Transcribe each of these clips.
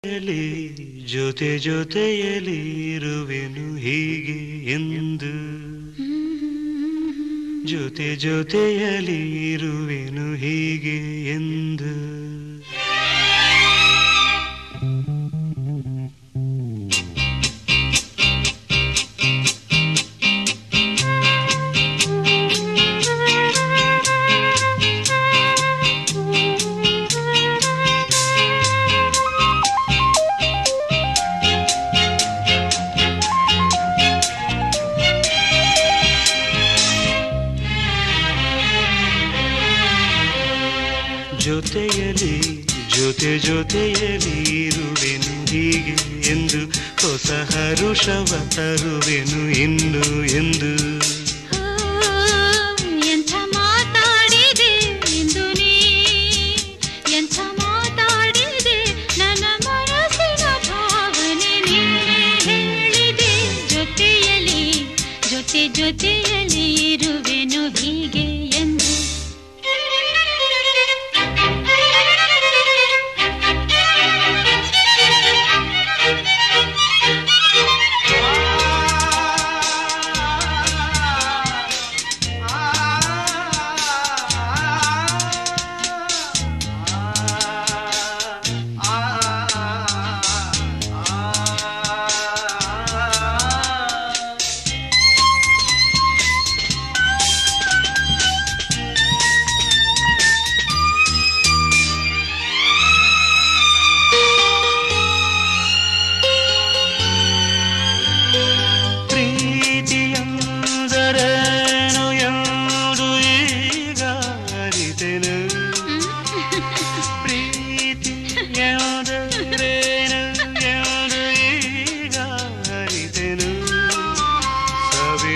ಎಲಿ ಜೊತೆ ಜೊತೆಯಲಿ ಇರುವೆನು ಹೀಗೆ ಎಂದು ಜೊತೆ ಜೊತೆಯಲಿ ಇರುವೆನು ಹೀಗೆ ಎಂದು ಜೊತೆಯಲಿ ಜೊತೆ ಜೊತೆಯಲಿ ಇರುವೆನು ಹೀಗೆ ಎಂದು ಹೊಸ ಹರುಷವ ತರುವೆನು ಇನ್ನು ಎಂದು ಎಂಥ ಮಾತಾಡಿದೆ ಎಂದು ನೀ ಎಂಥ ಮಾತಾಡಿದೆ ನನ್ನ ಮನಸ್ಸಿನ ಭಾವನೆ ನೀನೇ ಹೇಳಿದೆ ಜೊತೆಯಲಿ ಜೊತೆ ಜೊತೆಯಲಿ ಇರುವೆನು ಹೀಗೆ ಎಂದು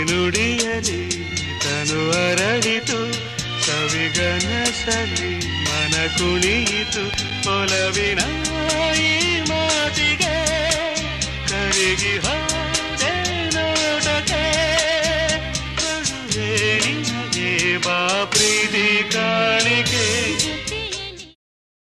ನುಡಿಯಲಿ ತನು ಅರಳಿತು ಸವಿಗನಸಲಿ ಮನ ಕುಣಿಯಿತು ಒಲವಿನ ಈ ಮಾತಿಗೆ ಕರಗಿ